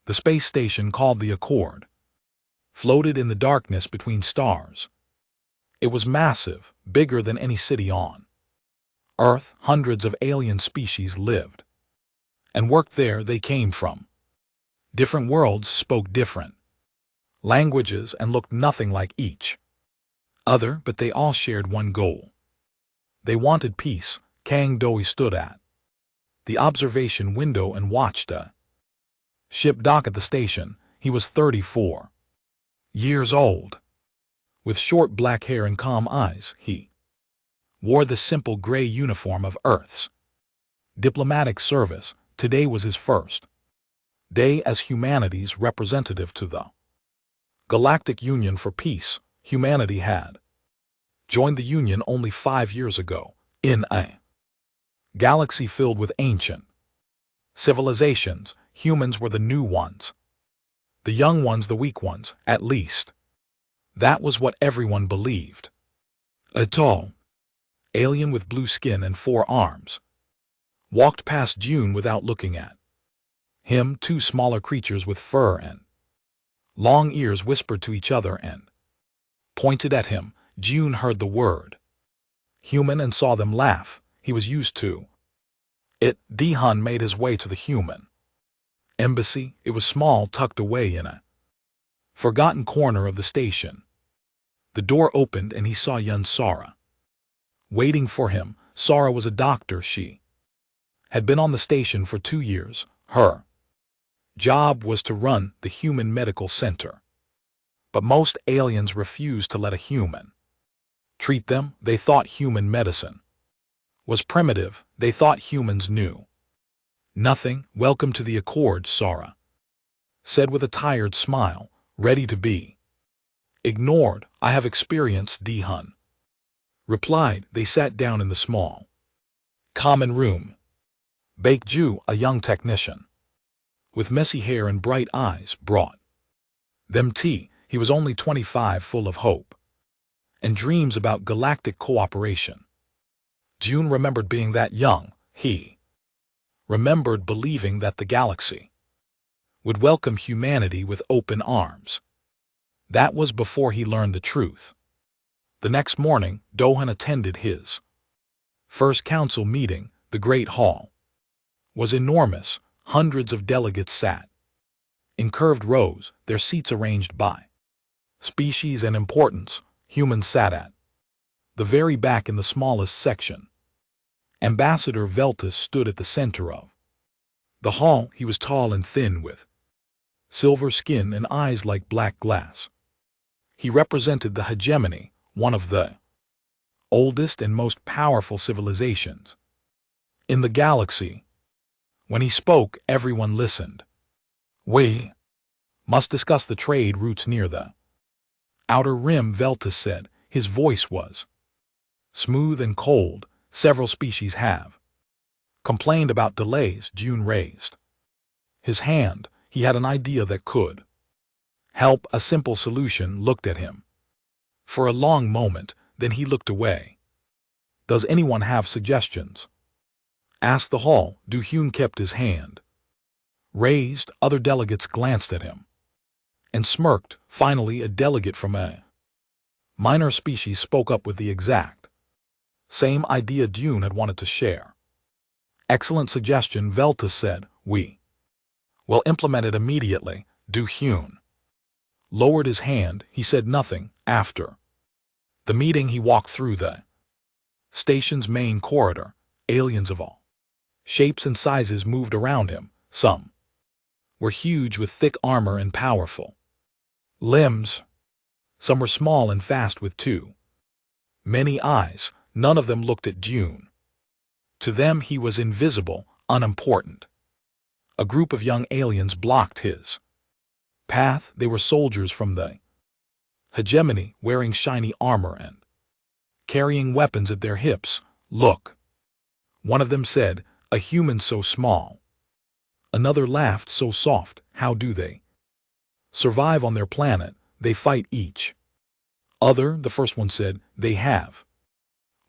The space station called the Accord floated in the darkness between stars. It was massive, bigger than any city on Earth. Hundreds of alien species lived and worked there. They came from different worlds, spoke different languages, and looked nothing like each other, but they all shared one goal. They wanted peace. Kang Doi stood at the observation window and watched a ship dock at the station. He was 34 years old. With short black hair and calm eyes, he wore the simple gray uniform of Earth's diplomatic service. Today was his first day as humanity's representative to the Galactic Union for Peace. Humanity had joined the Union only 5 years ago, in a galaxy filled with ancient civilizations. Humans were the new ones, the young ones, the weak ones, at least. That was what everyone believed. A tall alien with blue skin and 4 arms walked past June without looking at him. 2 smaller creatures with fur and long ears whispered to each other and pointed at him. June heard the word human and saw them laugh. He was used to it. Dihun made his way to the human embassy. It was small, tucked away in a forgotten corner of the station. The door opened and he saw young Sara waiting for him. Sara was a doctor. She had been on the station for 2 years. Her job was to run the human medical center. But most aliens refused to let a human treat them. They thought human medicine was primitive. They thought humans knew nothing. Welcome to the Accord, Sara said with a tired smile, ready to be ignored. I have experience, Dihun replied. They sat down in the small common room. Baekju, a young technician with messy hair and bright eyes, brought them tea. He was only 25, full of hope and dreams about galactic cooperation. June remembered being that young. He remembered believing that the galaxy would welcome humanity with open arms. That was before he learned the truth. The next morning, Dohan attended his first council meeting. The Great Hall was enormous. Hundreds of delegates sat in curved rows, their seats arranged by species and importance. Humans sat at the very back in the smallest section. Ambassador Veltus stood at the center of the hall. He was tall and thin with silver skin and eyes like black glass. He represented the hegemony, one of the oldest and most powerful civilizations in the galaxy. When he spoke, everyone listened. We must discuss the trade routes near the outer rim, Veltus said. His voice was smooth and cold. Several species have complained about delays. June raised his hand. He had an idea that could help. A simple solution. Looked at him for a long moment, then he looked away. Does anyone have suggestions? Asked the hall. Hyun kept his hand raised. Other delegates glanced at him and smirked. Finally, a delegate from a minor species spoke up with the exact same idea June had wanted to share. Excellent suggestion, Veltus said. We will implement it immediately. Hyun lowered his hand. He said nothing. After the meeting, he walked through the station's main corridor. Aliens of all shapes and sizes moved around him. Some were huge with thick armor and powerful limbs. Some were small and fast with too many eyes. None of them looked at June. To them he was invisible, unimportant. A group of young aliens blocked his path. They were soldiers from the hegemony, wearing shiny armor and carrying weapons at their hips. Look, one of them said, a human so small. Another laughed, so soft. How do they survive on their planet? They fight each other. The first one said, they have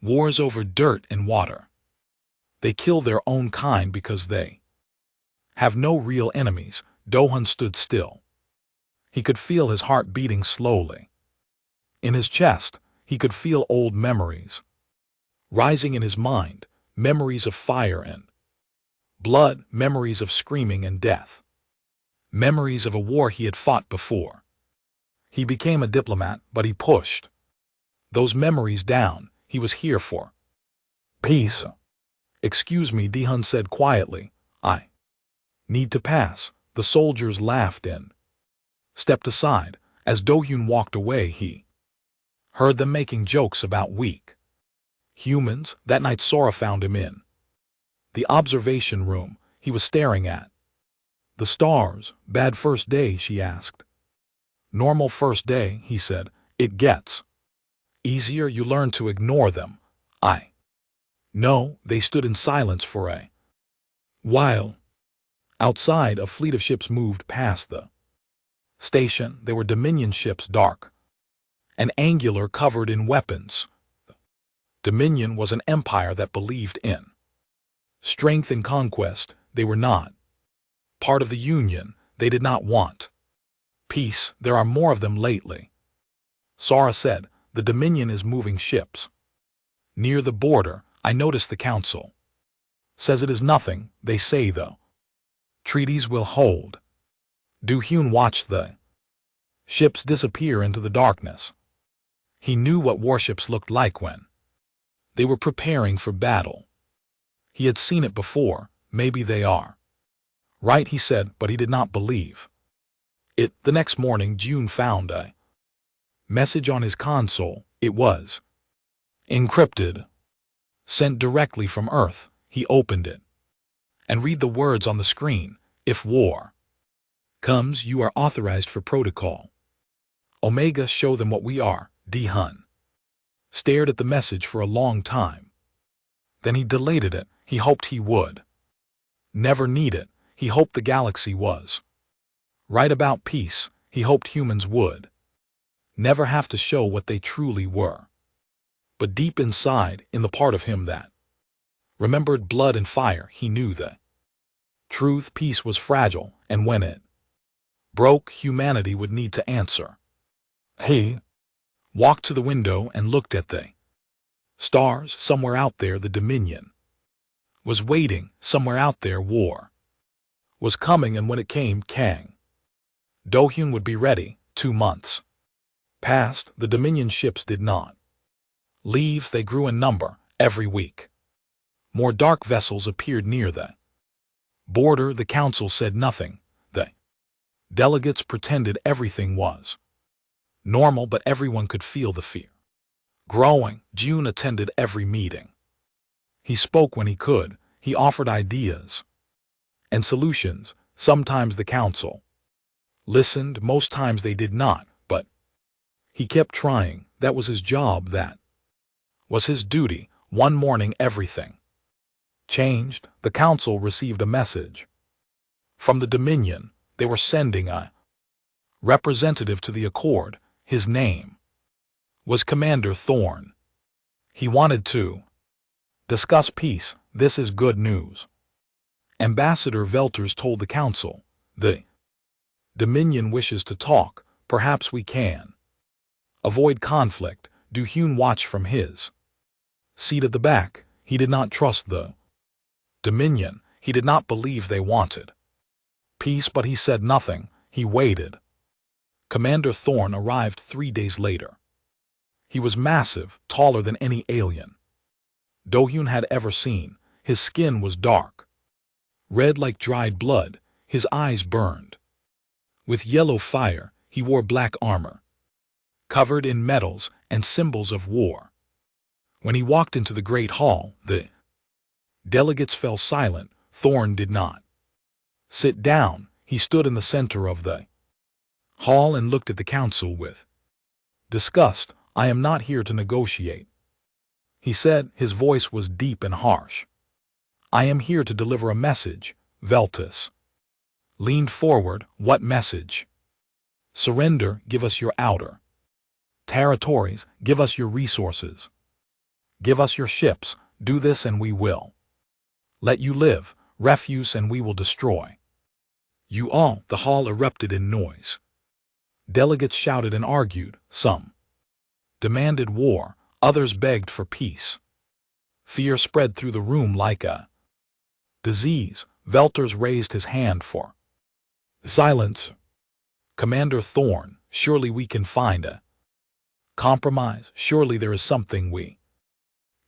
wars over dirt and water. They kill their own kind because they have no real enemies. Do-hyun stood still. He could feel his heart beating slowly. In his chest, he could feel old memories. Rising in his mind, memories of fire and blood, memories of screaming and death. Memories of a war he had fought before. He became a diplomat, but he pushed those memories down. He was here for peace. "Excuse me," Do-hyun said quietly. "I need to pass." The soldiers laughed and stepped aside. As Do-hyun walked away, he heard them making jokes about weak humans. That night Sora found him in the observation room. He was staring at the stars. "Bad first day?" she asked. "Normal first day," he said. "It gets easier. You learn to ignore them." "I know." They stood in silence for a while. Outside, a fleet of ships moved past the station. They were Dominion ships, dark and angular, covered in weapons. Dominion was an empire that believed in strength and conquest. They were not part of the Union. They did not want peace. "There are more of them lately," Sora said. "The Dominion is moving ships near the border. I noticed the council says it is nothing. They say the treaties will hold." Do-hyun watched the ships disappear into the darkness. He knew what warships looked like when they were preparing for battle. He had seen it before. "Maybe they are right," he said, but he did not believe it. The next morning, June found a message on his console. It was encrypted, sent directly from Earth. He opened it and read the words on the screen. "If war comes, you are authorized for protocol. Omega, show them what we are." Do-hyun stared at the message for a long time. Then he deleted it. He hoped he would never need it. He hoped the galaxy was right about peace. He hoped humans would never have to show what they truly were. But deep inside, in the part of him that remembered blood and fire, he knew the truth. Peace was fragile, and when it broke, humanity would need to answer. He walked to the window and looked at the stars. Somewhere out there, the Dominion was waiting. Somewhere out there, war was coming, and when it came, Kang Do-hyun would be ready. 2 months passed. The Dominion ships did not leave. They grew in number. Every week, more dark vessels appeared near the border. The council said nothing. The delegates pretended everything was normal, but everyone could feel the fear growing. June attended every meeting. He spoke when he could. He offered ideas and solutions. Sometimes the council listened. Most times they did not, but he kept trying. That was his job. That was his duty. One morning, everything changed. The council received a message from the Dominion. They were sending a representative to the Accord. His name was Commander Thorn. He wanted to discuss peace. "This is good news," Ambassador Velters told the council. "The Dominion wishes to talk. Perhaps we can avoid conflict." Do-hyun watched from his seat at the back. He did not trust the Dominion. He did not believe they wanted peace, but he said nothing. He waited. Commander Thorn arrived 3 days later. He was massive, taller than any alien Do-hyun had ever seen. His skin was dark red like dried blood. His eyes burned with yellow fire. He wore black armor covered in medals and symbols of war. When he walked into the Great Hall, the delegates fell silent. Thorn did not sit down. He stood in the center of the hall and looked at the council with disgust. "I am not here to negotiate," he said. His voice was deep and harsh. "I am here to deliver a message." Veltus leaned forward. "What message?" "Surrender. Give us your outer territories. Give us your resources. Give us your ships. Do this and we will let you live. Refuse and we will destroy You all, the hall erupted in noise. Delegates shouted and argued, some demanded war, others begged for peace. Fear spread through the room like a disease. Velters raised his hand for silence. Commander Thorne, surely we can find a compromise. Surely there is something we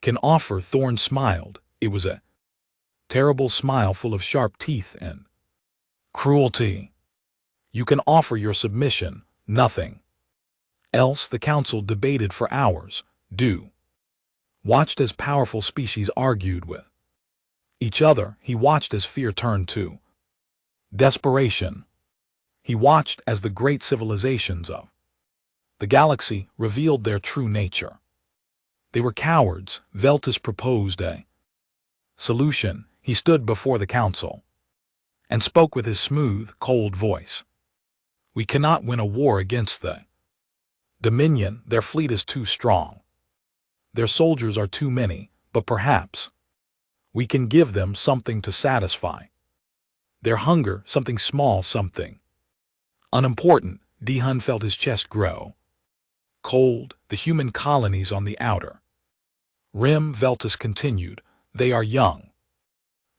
can offer. Thorne smiled. It was a terrible smile full of sharp teeth and cruelty. You can offer your submission, nothing else. The council debated for hours. Watched as powerful species argued with each other. He watched as fear turned to desperation. He watched as the great civilizations of the galaxy revealed their true nature. They were cowards. Veltus proposed a solution. He stood before the council and spoke with his smooth, cold voice. We cannot win a war against the Dominion. Their fleet is too strong. Their soldiers are too many, but perhaps we can give them something to satisfy their hunger, something small, something unimportant. Dihun felt his chest grow cold. The human colonies on the outer rim, Veltus continued, they are young.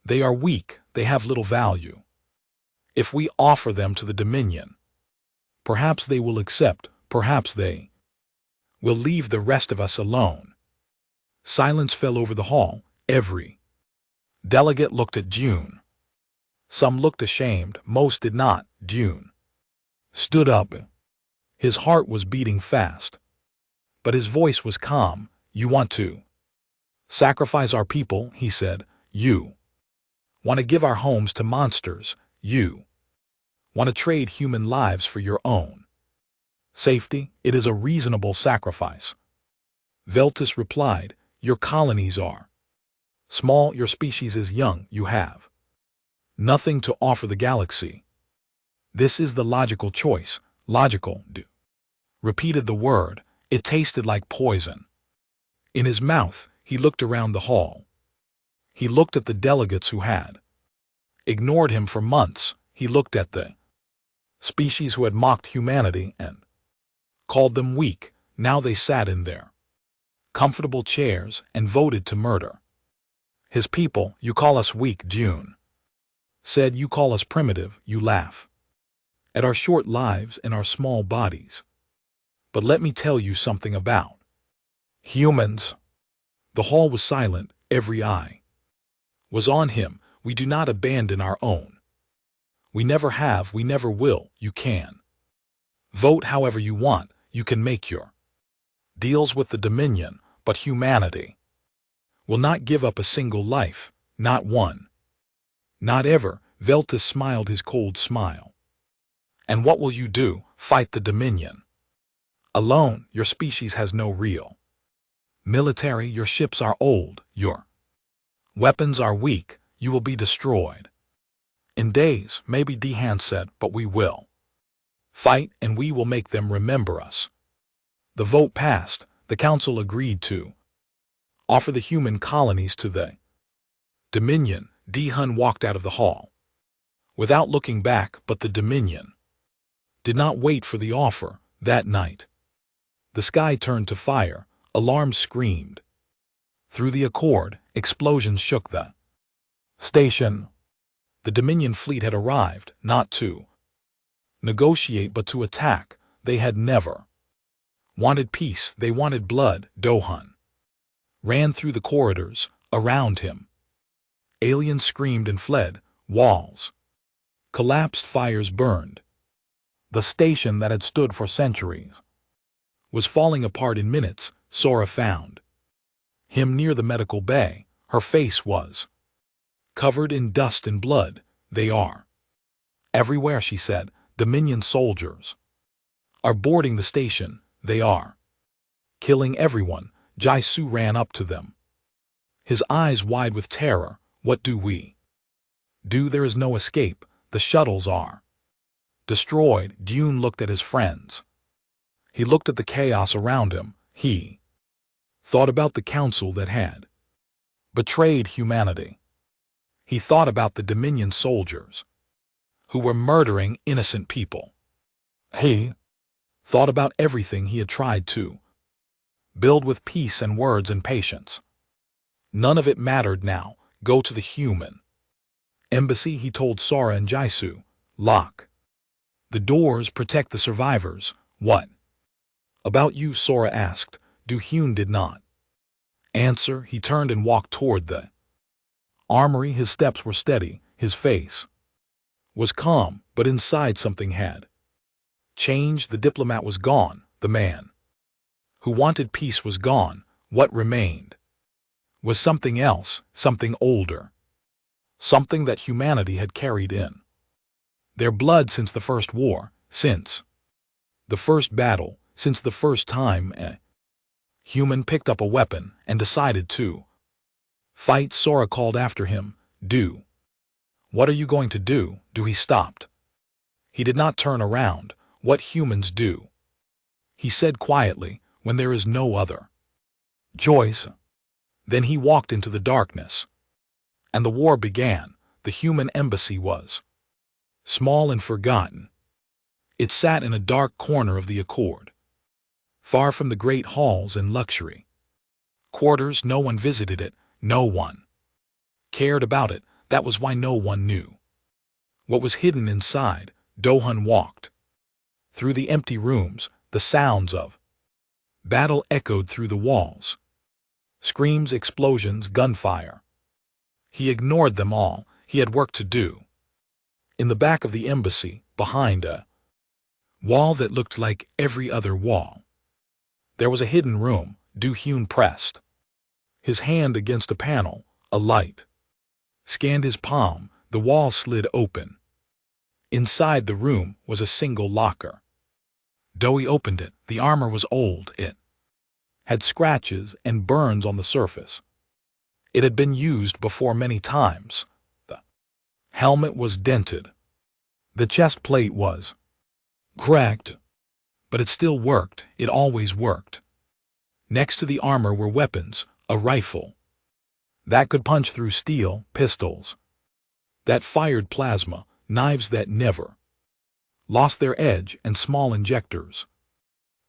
They are weak. They have little value. If we offer them to the Dominion, perhaps they will accept, perhaps they will leave the rest of us alone. Silence fell over the hall. Every delegate looked at June. Some looked ashamed, most did not. June stood up. His heart was beating fast, but his voice was calm. You want to sacrifice our people, he said. You want to give our homes to monsters. You want to trade human lives for your own safety. It is a reasonable sacrifice. Veltus replied, your colonies are small, your species is young, you have nothing to offer the galaxy. This is the logical choice. Logical. Repeated the word. It tasted like poison. In his mouth, he looked around the hall. He looked at the delegates who had ignored him for months. He looked at the species who had mocked humanity and called them weak. Now they sat in their comfortable chairs and voted to murder his people. You call us weak, June said. You call us primitive. You laugh at our short lives and our small bodies. But let me tell you something about humans. The hall was silent. Every eye was on him. We do not abandon our own. We never have, we never will. You can vote however you want. You can make your deals with the Dominion, but humanity will not give up a single life, not one. Not ever. Veltus smiled his cold smile. And what will you do? Fight the Dominion alone? Your species has no real military. Your ships are old. Your weapons are weak. You will be destroyed in days, maybe, Dihun said, but we will fight and we will make them remember us. The vote passed. The council agreed to offer the human colonies to the Dominion. Dihun walked out of the hall without looking back, but the Dominion did not wait for the offer. That night, the sky turned to fire. Alarms screamed through the accord. Explosions shook the station. The Dominion fleet had arrived, not to negotiate but to attack. They had never wanted peace. They wanted blood. Dohun ran through the corridors. Around him, aliens screamed and fled. Walls collapsed. Fires burned. The station that had stood for centuries was falling apart in minutes. Sora found him near the medical bay. Her face was covered in dust and blood. They are everywhere, she said. Dominion soldiers are boarding the station. They are killing everyone. Jaisu ran up to them, his eyes wide with terror. What do we do? There is no escape. The shuttles are destroyed. Dune looked at his friends. He looked at the chaos around him. He thought about the council that had betrayed humanity. He thought about the Dominion soldiers who were murdering innocent people. He thought about everything he had tried to build with peace and words and patience. None of it mattered now. Go to the human embassy, he told Sora and Jaisu. Lock the doors, protect the survivors. What about you? Sora asked. Du-Hyun did not answer. He turned and walked toward the armory. His steps were steady. His face was calm, but inside something had changed. The diplomat was gone. The man who wanted peace was gone. What remained was something else, something older, something that humanity had carried in their blood since the first war, since the first battle, since the first time a human picked up a weapon and decided to fight. Sora called after him. Do. What are you going to do? Do. He stopped. He did not turn around. What humans do, he said quietly, when there is no other choice. Then he walked into the darkness, and the war began. The human embassy was small and forgotten. It sat in a dark corner of the Accord, far from the great halls and luxury quarters. No one visited it. No one cared about it. That was why no one knew what was hidden inside. Do-Hyun walked through the empty rooms. The sounds of battle echoed through the walls. Screams, explosions, gunfire. He ignored them all. He had work to do. In the back of the embassy, behind a wall that looked like every other wall, there was a hidden room. Du-Hyun pressed his hand against a panel. A light scanned his palm. The wall slid open. Inside the room was a single locker. Do-Hy opened it. The armor was old. It had scratches and burns on the surface. It had been used before many times. The helmet was dented. The chest plate was cracked, but it still worked. It always worked. Next to the armor were weapons, a rifle that could punch through steel, pistols that fired plasma, knives that never lost their edge, and small injectors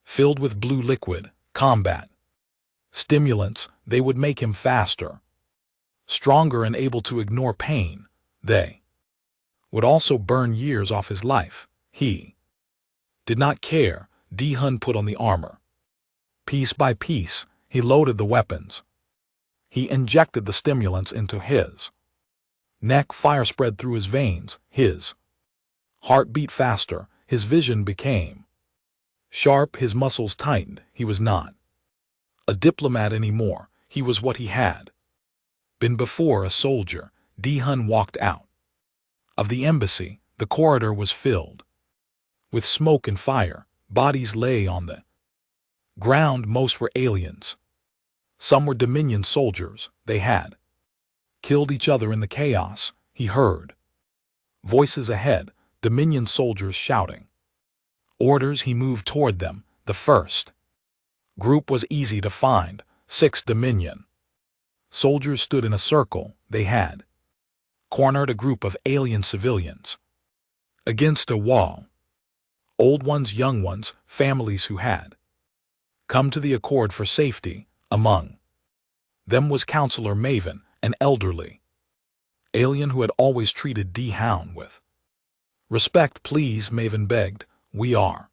filled with blue liquid, combat stimulants. They would make him faster, stronger, and able to ignore pain. They would also burn years off his life. He did not care. Du-Hyun put on the armor. Piece by piece, he loaded the weapons. He injected the stimulants into his neck. Fire spread through his veins. His heart beat faster. His vision became sharp. His muscles tightened. He was not a diplomat anymore. He was what he had been before, a soldier. Du-Hyun walked out of the embassy. The corridor was filled with smoke and fire. Bodies lay on the ground. Most were aliens. Some were Dominion soldiers. They had killed each other in the chaos. He heard voices ahead, Dominion soldiers shouting orders. He moved toward them. The first group was easy to find. 6 Dominion soldiers stood in a circle. They had cornered a group of alien civilians against a wall. Old ones, young ones, families who had come to the Accord for safety. Among them was Counselor Maven, an elderly alien who had always treated Du-Hyun with respect. Please, Maven begged. We are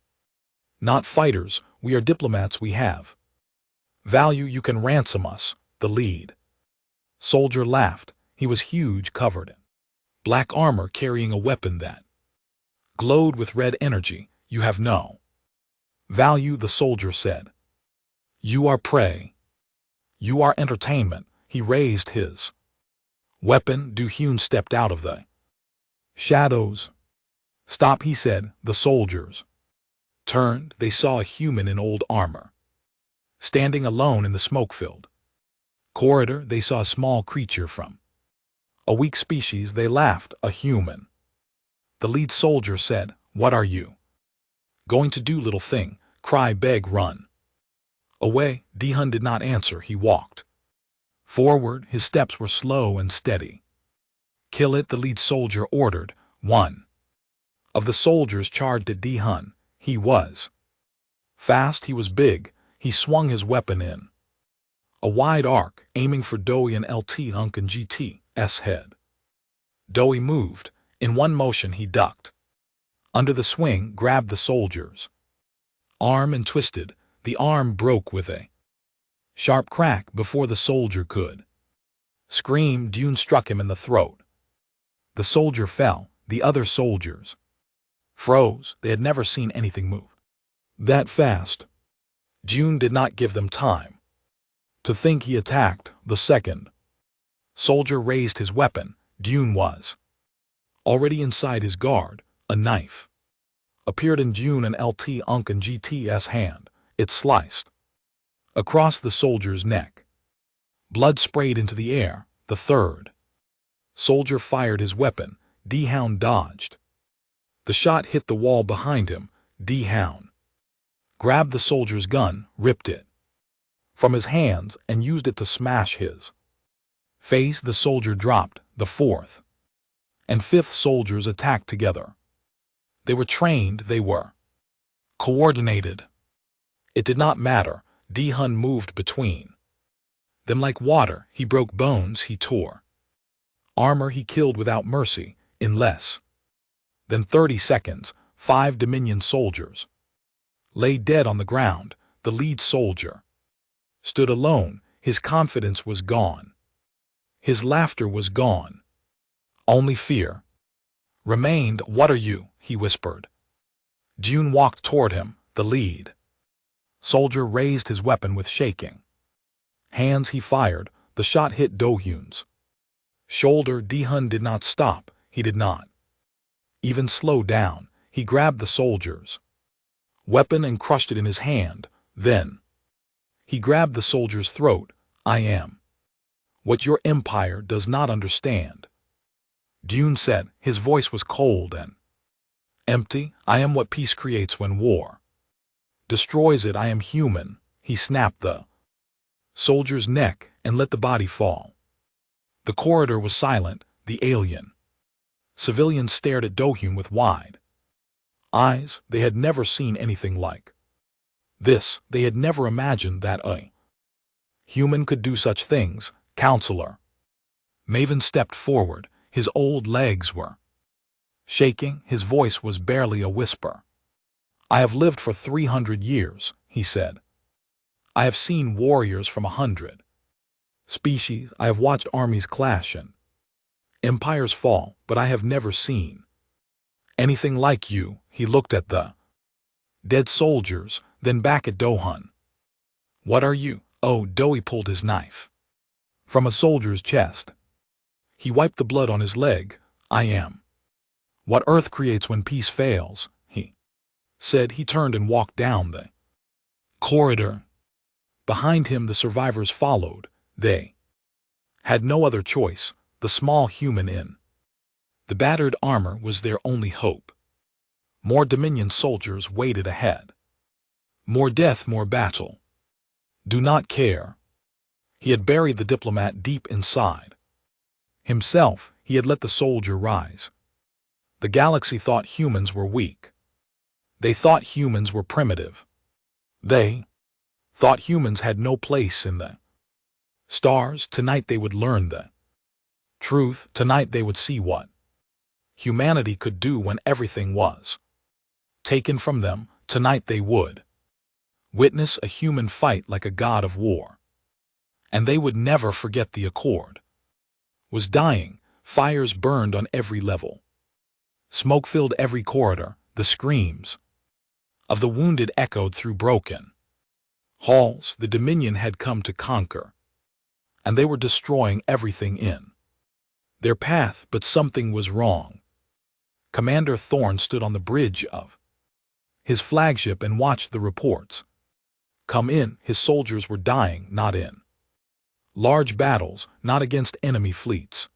not fighters. We are diplomats. We have value. You can ransom us. The lead soldier laughed. He was huge, covered in black armor, carrying a weapon that glowed with red energy. You have no value, the soldier said. You are prey. You are entertainment. He raised his weapon. Du-Hyun stepped out of the shadows. Stop, he said. The soldiers turned. They saw a human in old armor standing alone in the smoke-filled corridor. They saw a small creature from a weak species. They laughed. A human. The lead soldier said, "What are you going to do, little thing? Cry, beg, run away." Du-Hyun did not answer. He walked forward. His steps were slow and steady. Kill it, the lead soldier ordered. 1. Of the soldiers charged at Di-hun, he was fast, he was big, he swung his weapon in a wide arc, aiming for Doi and LT Unc and GT's head. Doi moved. In one motion he ducked. Under the swing, grabbed the soldier's arm and twisted. The arm broke with a sharp crack before the soldier could scream. Dune struck him in the throat. The soldier fell. The other soldiers froze. They had never seen anything move that fast. Dune did not give them time to think. He attacked. The second soldier raised his weapon. Dune was already inside his guard. A knife appeared in Dune and LT Unc and GT's hand. It sliced across the soldier's neck. Blood sprayed into the air. The third soldier fired his weapon. Di-hun dodged. The shot hit the wall behind him. Di-hun grabbed the soldier's gun, ripped it from his hands, and used it to smash his face. The soldier dropped. The fourth and fifth soldiers attacked together. They were trained. They were coordinated. It did not matter. Di-hun moved between them like water. He broke bones. He tore armor. He killed without mercy. In less than 30 seconds, 5 Dominion soldiers lay dead on the ground. The lead soldier stood alone. His confidence was gone. His laughter was gone. Only fear remained. "What are you?" he whispered. Dune walked toward him. The lead soldier raised his weapon with shaking hands. He fired. The shot hit Do-hun's shoulder. Di-hun did not stop. He did not even slow down. He grabbed the soldier's weapon and crushed it in his hand. Then he grabbed the soldier's throat. "I am what your empire does not understand," Dune said. His voice was cold and empty. "I am what peace creates when war destroys it. I am human." He snapped the soldier's neck and let the body fall. The corridor was silent. The alien civilians stared at Do-hun with wide eyes. They had never seen anything like this. They had never imagined that a human could do such things. "Counselor." Maven stepped forward. His old legs were shaking. His voice was barely a whisper. "I have lived for 300 years, he said. "I have seen warriors from 100 species. I have watched armies clash and empires fall, but I have never seen anything like you." He looked at the dead soldiers, then back at Do-hun. "What are you?" "Oh." Doi pulled his knife from a soldier's chest. He wiped the blood on his leg. "I am what Earth creates when peace fails," he said. He turned and walked down the corridor. Behind him the survivors followed. They had no other choice. The small human in the battered armor was their only hope. More Dominion soldiers waited ahead. More death, more battle. Do not care. He had buried the diplomat deep inside himself. He had let the soldier rise. The galaxy thought humans were weak. They thought humans were primitive. They thought humans had no place in the stars. Tonight they would learn the truth. Tonight they would see what humanity could do when everything was taken from them. Tonight they would witness a human fight like a god of war. And they would never forget. The Accord was dying. Fires burned on every level. Smoke filled every corridor. The screams of the wounded echoed through broken halls. The Dominion had come to conquer, and they were destroying everything in their path. But something was wrong. Commander Thorne stood on the bridge of his flagship and watched the reports come in. His soldiers were dying, not in large battles, not against enemy fleets.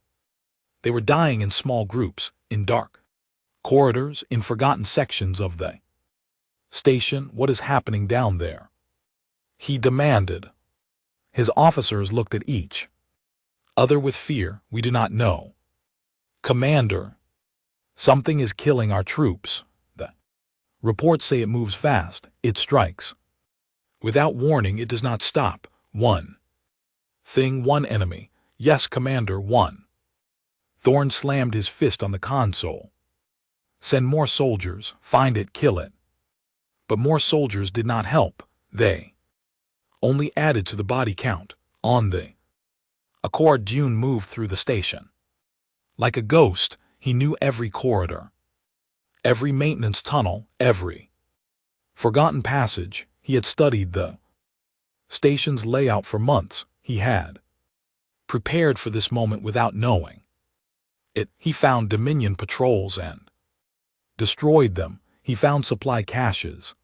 They were dying in small groups, in dark corridors, in forgotten sections of the station. "What is happening down there?" he demanded. His officers looked at each other with fear. "We do not know, Commander," Something is killing our troops. The reports say it moves fast, it strikes. Without warning, it does not stop. One enemy. Yes, Commander, one. Thorn slammed his fist on the console. Send more soldiers, find it, kill it. But more soldiers did not help. They only added to the body count. On the Accord, June moved through the station. Like a ghost, he knew every corridor, every maintenance tunnel, every forgotten passage. He had studied the station's layout for months. He had prepared for this moment without knowing it. He found Dominion patrols and destroyed them. He found supply caches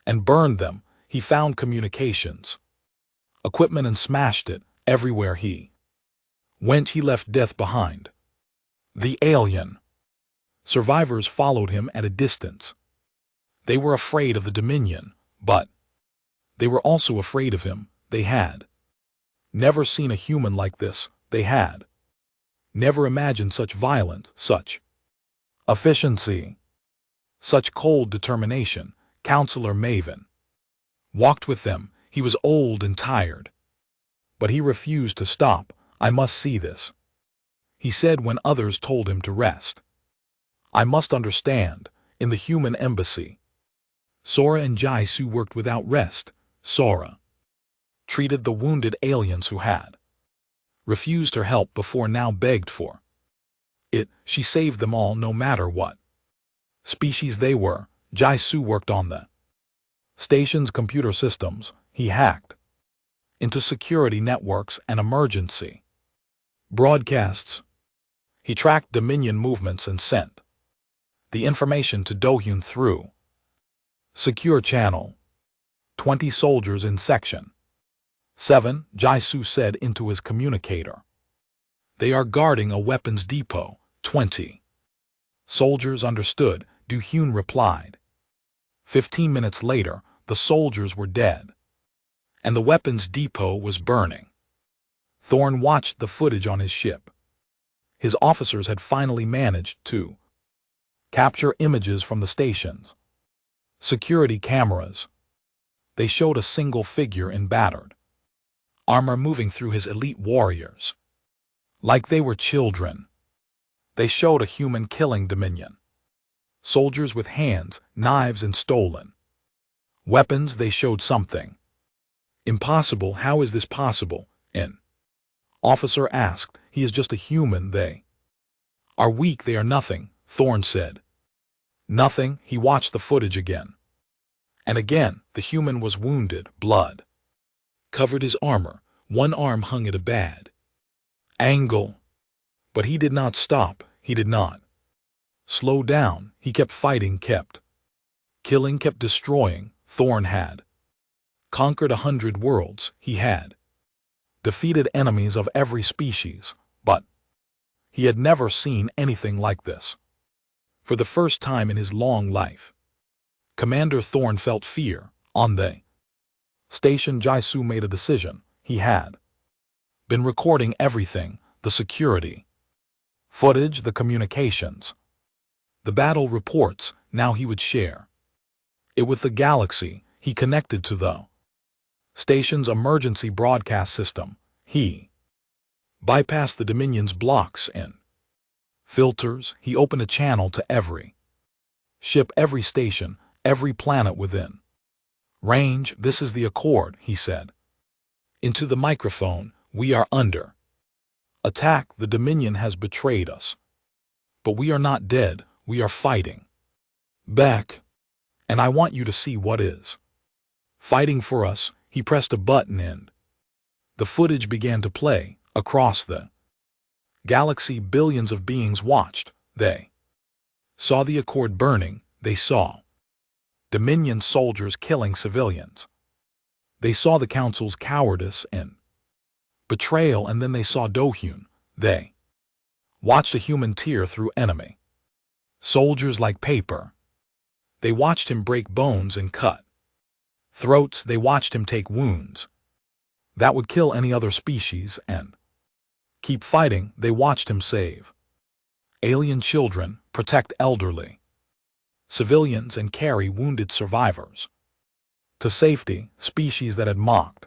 and burned them. He found communications equipment and smashed it. Everywhere he went, he left death behind. The alien survivors followed him at a distance. They were afraid of the Dominion, but they were also afraid of him. They had never seen a human like this. They had never imagined such violence, such efficiency, such cold determination. Counselor Maven walked with them. He was old and tired, but he refused to stop. I must see this, he said when others told him to rest. I must understand. In the human embassy, Sora and Jaisu worked without rest. Sora treated the wounded aliens who had refused her help before, now begged for it. She saved them all no matter what species they were. Jaisu worked on the station's computer systems. He hacked into security networks and emergency broadcasts. He tracked Dominion movements and sent the information to Do-hyun through secure channel. 20 soldiers in Section 7, Jaisu said into his communicator. They are guarding a weapons depot. 20 soldiers understood, Do-hyun replied. 15 minutes later, the soldiers were dead, and the weapons depot was burning. Thorn watched the footage on his ship. His officers had finally managed to capture images from the station's security cameras. They showed a single figure in battered armor moving through his elite warriors like they were children. They showed a human killing Dominion soldiers with hands, knives, and stolen weapons. They showed something impossible. How is this possible? An officer asked. He is just a human. They are weak. They are nothing, Thorn said. Nothing. He watched the footage again. And again, the human was wounded. Blood covered his armor. One arm hung at a bad angle. But he did not stop. He did not slow down. He kept fighting, kept killing, kept destroying. Thorn had conquered 100 worlds. He had defeated enemies of every species, but he had never seen anything like this. For the first time in his long life, Commander Thorn felt fear. On the station, Jaisu made a decision. He had been recording everything, the security footage, the communications, the battle reports. Now he would share it with the galaxy. He connected to the station's emergency broadcast system. He bypassed the Dominion's blocks and filters. He opened a channel to every ship, every station, every planet within range. This is the Accord, he said into the microphone. We are under attack. The Dominion has betrayed us. But we are not dead. We are fighting back. And I want you to see what is fighting for us. He pressed a button and the footage began to play. Across the galaxy, billions of beings watched. They saw the Accord burning. They saw Dominion soldiers killing civilians. They saw the Council's cowardice and betrayal, and then they saw Do-hyun. They watched a human tear through enemy soldiers like paper. They watched him break bones and cut throats. They watched him take wounds that would kill any other species and keep fighting. They watched him save Alien children protect elderly, civilians, and carry wounded survivors. To safety, species that had mocked.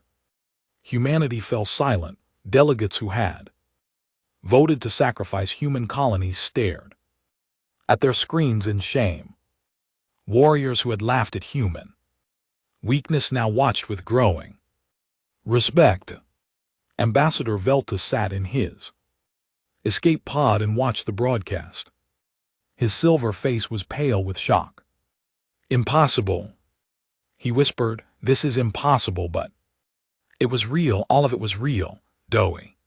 Humanity fell silent. Delegates who had voted to sacrifice human colonies stared at their screens in shame. Warriors who had laughed at human weakness now watched with growing respect. Ambassador Velta sat in his escape pod and watched the broadcast. His silver face was pale with shock. Impossible, he whispered. This is impossible, but it was real. All of it was real. Dowie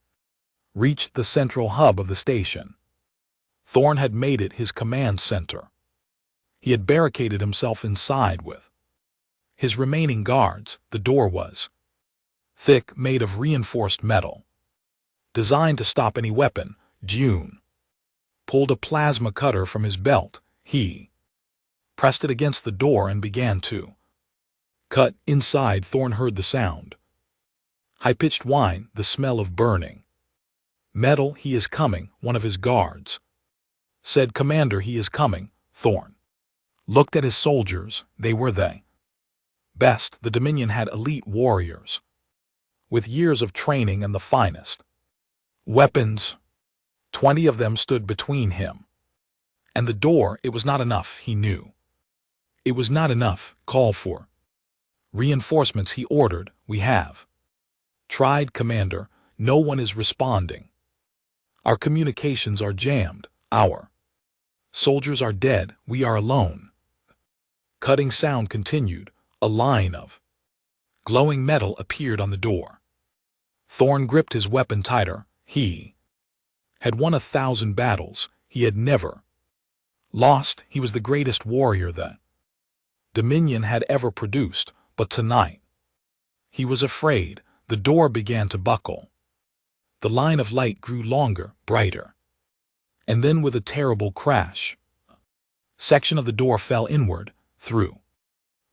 reached the central hub of the station. Thorn had made it his command center. He had barricaded himself inside with his remaining guards. The door was thick, made of reinforced metal, designed to stop any weapon. June pulled a plasma cutter from his belt. He pressed it against the door and began to cut. Inside, Thorn heard the sound. High-pitched whine, the smell of burning metal. He is coming, one of his guards said. Commander, he is coming. Thorn looked at his soldiers. They were the best. The Dominion had elite warriors with years of training and the finest weapons. 20 of them stood between him and the door. It was not enough, he knew. It was not enough. Call for reinforcements, he ordered. We have tried, Commander. No one is responding. Our communications are jammed. Our soldiers are dead. We are alone. Cutting sound continued. A line of glowing metal appeared on the door. Thorn gripped his weapon tighter. He had won 1,000 battles. He had never lost. He was the greatest warrior the Dominion had ever produced. But tonight, he was afraid. The door began to buckle. The line of light grew longer, brighter. And then with a terrible crash, a section of the door fell inward. Through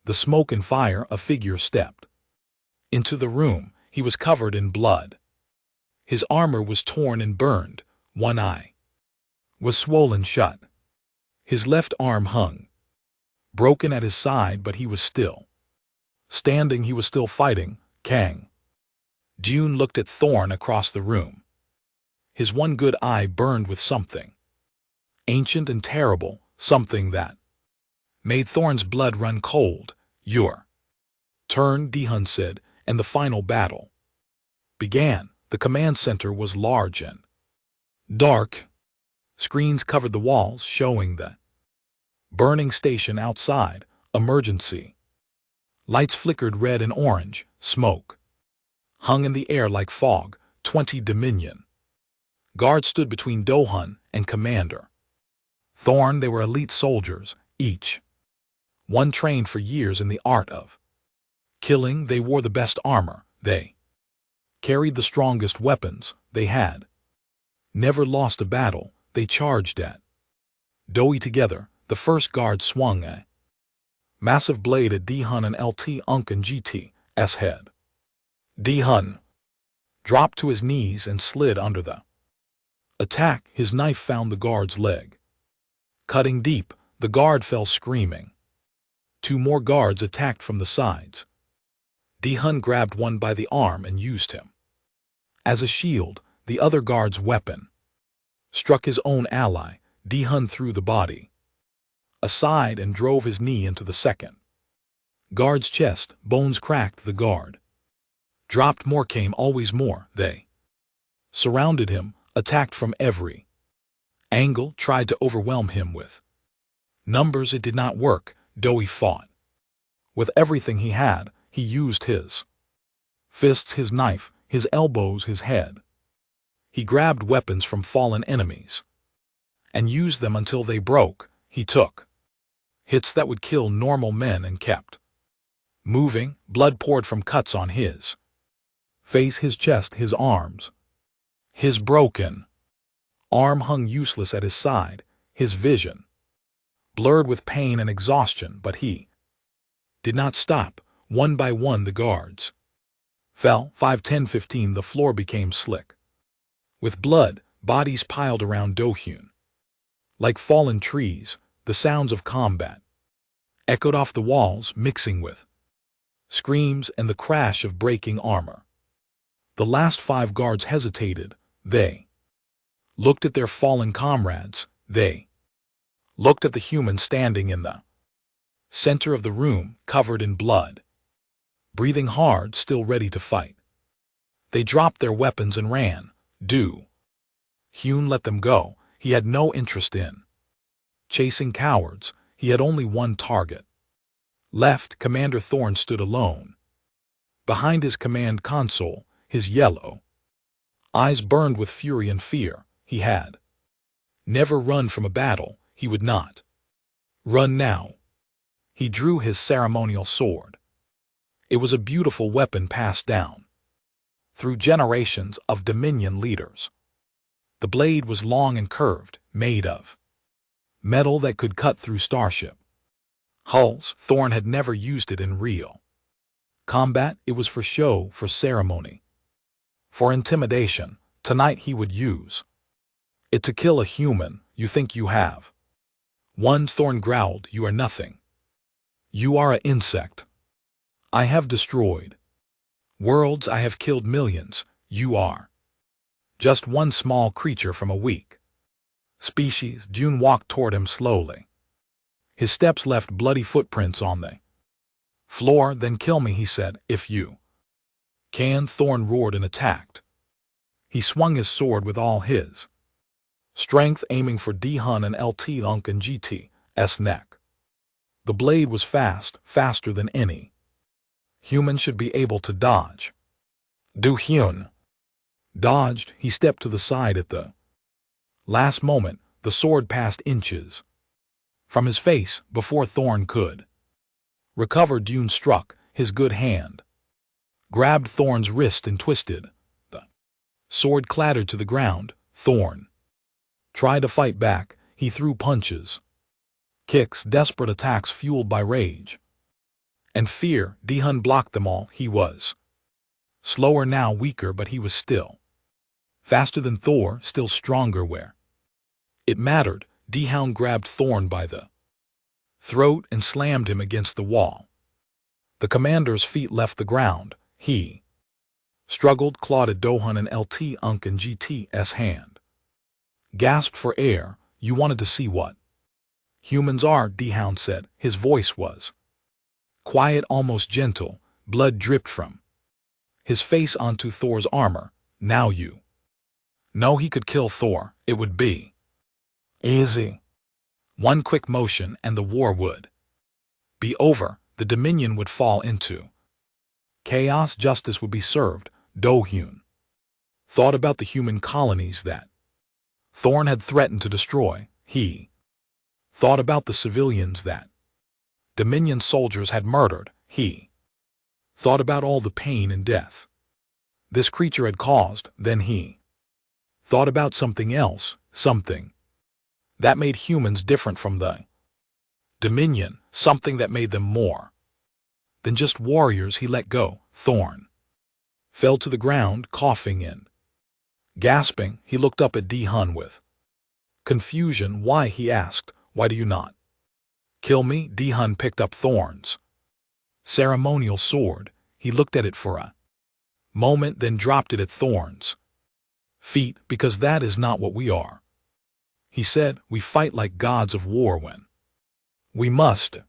the smoke and fire, a figure stepped into the room. He was covered in blood. His armor was torn and burned. One eye was swollen shut. His left arm hung broken at his side, but he was still standing. He was still fighting. Kang June looked at Thorn across the room. His one good eye burned with something ancient and terrible, something that made Thorn's blood run cold. Your turn, Dihun said, and the final battle began. The command center was large and dark. Screens covered the walls, showing the burning station outside. Emergency lights flickered red and orange. Smoke hung in the air like fog. 20 Dominion guards stood between Dohun and Commander Thorn. They were elite soldiers, each one trained for years in the art of killing. They wore the best armor. They carried the strongest weapons. They had never lost a battle. They charged at Dowie together. The first guard swung a massive blade at Dihun and LT Uncan GT's head. Dihun dropped to his knees and slid under the attack. His knife found the guard's leg, cutting deep. The guard fell screaming. 2 more guards attacked from the sides. Dihun grabbed one by the arm and used him as a shield. The other guard's weapon struck his own ally. Dihun threw the body aside and drove his knee into the second guard's chest. Bones cracked. The guard dropped. More came, always more. They surrounded him, attacked from every angle, tried to overwhelm him with numbers. It did not work. Dowie fought with everything he had. He used his fists, his knife, his elbows, his head. He grabbed weapons from fallen enemies and used them until they broke. He took hits that would kill normal men and kept moving. Blood poured from cuts on his face, his chest, his arms. His broken arm hung useless at his side, his vision blurred with pain and exhaustion, but he did not stop. One by one the guards fell. 5, 10, 15. The floor became slick with blood. Bodies piled around Dohyun. Like fallen trees, the sounds of combat echoed off the walls, mixing with screams and the crash of breaking armor. The last 5 guards hesitated. They looked at their fallen comrades. They looked at the human standing in the center of the room, covered in blood, breathing hard, still ready to fight. They dropped their weapons and ran. Hyun let them go. He had no interest in chasing cowards. He had only one target left. Commander Thorn stood alone. Behind his command console, his yellow eyes burned with fury and fear. He had never run from a battle. He would not run now. He drew his ceremonial sword. It was a beautiful weapon passed down through generations of Dominion leaders. The blade was long and curved, made of metal that could cut through starship hulls. Thorn had never used it in real combat. It was for show, for ceremony, for intimidation. Tonight he would use it to kill a human. You think you have won, Thorn growled. You are nothing. You are an insect. I have destroyed worlds. I have killed millions. You are just one small creature from a weak species. June walked toward him slowly. His steps left bloody footprints on the floor. Then kill me, he said, if you can. Thorn roared and attacked. He swung his sword with all his strength, aiming for Dihun and LT Unk and GT's neck. The blade was fast, faster than any human should be able to dodge. Hyun dodged. He stepped to the side at the last moment. The sword passed inches from his face before Thorn could recover. Dune struck. His good hand grabbed Thorn's wrist and twisted. The sword clattered to the ground. Thorn tried to fight back. He threw punches, kicks, desperate attacks fueled by rage and fear. Dihun blocked them all. He was slower now, weaker, but he was still faster than Thor, still stronger where it mattered. Dihun grabbed Thorn by the throat and slammed him against the wall. The commander's feet left the ground. He struggled, clawed at Dohun and LT Unk and GT's hand. Gasped for air. You wanted to see what humans are, Dihun said. His voice was quiet, almost gentle. Blood dripped from his face onto Thor's armor. Now you know he could kill Thor. It would be easy. One quick motion and the war would be over. The Dominion would fall into chaos. Justice would be served. Do-hyun thought about the human colonies that Thorn had threatened to destroy. He thought about the civilians that Dominion soldiers had murdered. He thought about all the pain and death this creature had caused. Then he thought about something else, something that made humans different from the Dominion, something that made them more than just warriors. He let go. Thorn fell to the ground, coughing and gasping. He looked up at Dihun with confusion. Why? He asked. Why do you not kill me? Dihun picked up Thorn's ceremonial sword. He looked at it for a moment, then dropped it at Thorn's feet. Because that is not what we are, he said. We fight like gods of war when we must,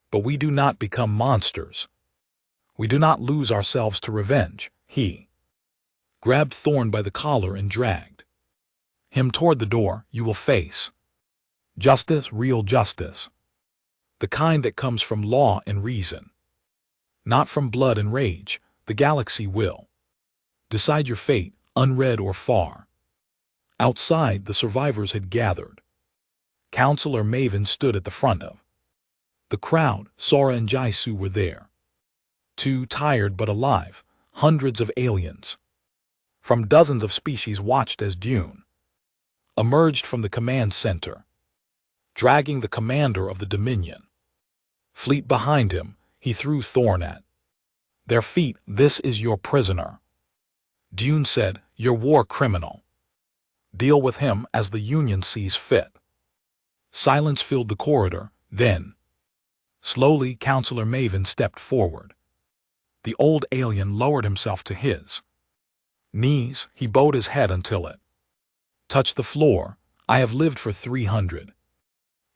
but we do not become monsters. We do not lose ourselves to revenge. He grabbed Thorn by the collar and dragged him toward the door. You will face justice, real justice, the kind that comes from law and reason, not from blood and rage. The galaxy will decide your fate, unread or far. Outside, the survivors had gathered. Counselor Maven stood at the front of the crowd. Sora and Jaisu were there, too tired but alive. Hundreds of aliens from dozens of species watched as Dune emerged from the command center, dragging the commander of the Dominion fleet behind him. He threw Thorn at their feet. This is your prisoner, Dune said. Your war criminal. Deal with him as the Union sees fit. Silence filled the corridor, then, slowly, Counselor Maven stepped forward. The old alien lowered himself to his knees. He bowed his head until it touched the floor. I have lived for 300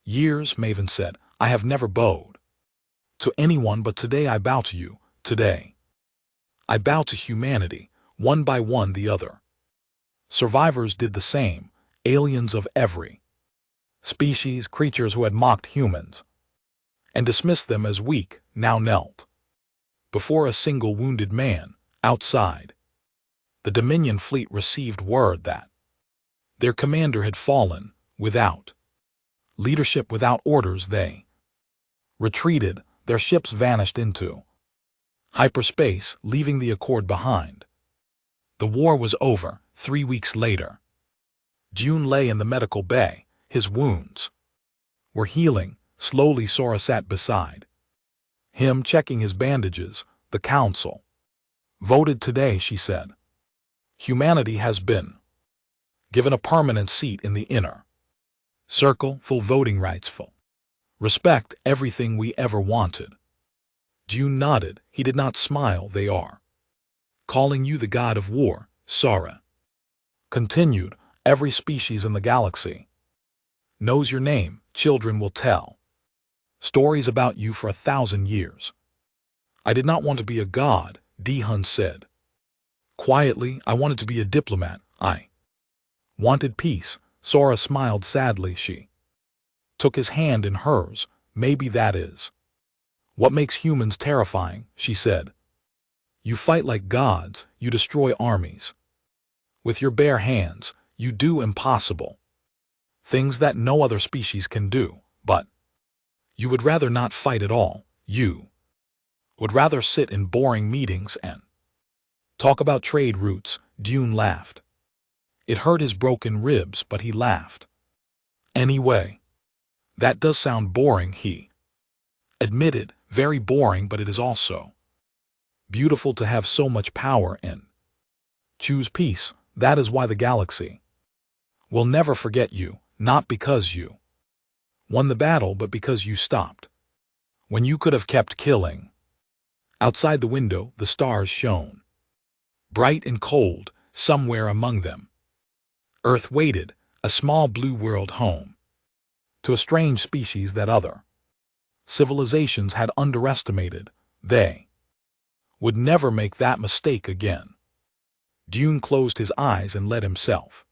years, Maven said. I have never bowed to anyone, but today I bow to you. Today I bow to humanity, one by one the other. Survivors did the same, aliens of every species, creatures who had mocked humans and dismissed them as weak, now knelt before a single wounded man. Outside, the Dominion fleet received word that their commander had fallen. Without leadership, without orders, they retreated. Their ships vanished into hyperspace, leaving the Accord behind. The war was over. 3 weeks later, June lay in the medical bay. His wounds were healing. Slowly, Sora sat beside him, checking his bandages. The council voted today, she said. Humanity has been given a permanent seat in the inner circle, full voting rights, full respect, everything we ever wanted. June nodded. He did not smile. They are calling you the god of war, Sora continued. Every species in the galaxy knows your name. Children will tell stories about you for 1,000 years. I did not want to be a god, Dihun said quietly. I wanted to be a diplomat. I wanted peace. Sora smiled sadly. She took his hand in hers. Maybe that is what makes humans terrifying, she said. You fight like gods. You destroy armies with your bare hands. You do impossible things that no other species can do. But you would rather not fight at all. You would rather sit in boring meetings and talk about trade routes. Dune laughed. It hurt his broken ribs, but he laughed anyway. That does sound boring, he admitted. Very boring, but it is also beautiful to have so much power and choose peace. That is why the galaxy will never forget you, not because you won the battle, but because you stopped when you could have kept killing. Outside the window, the stars shone bright and cold. Somewhere among them, Earth waited, a small blue world home to a strange species that other civilizations had underestimated. They would never make that mistake again. Dune closed his eyes and let himself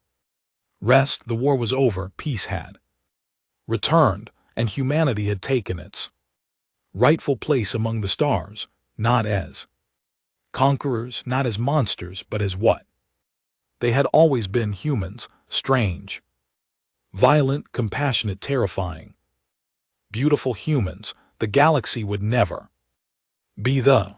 rest. The war was over. Peace had returned, and humanity had taken its rightful place among the stars, not as conquerors, not as monsters, but as what they had always been: humans, strange, violent, compassionate, terrifying, beautiful humans. The galaxy would never be the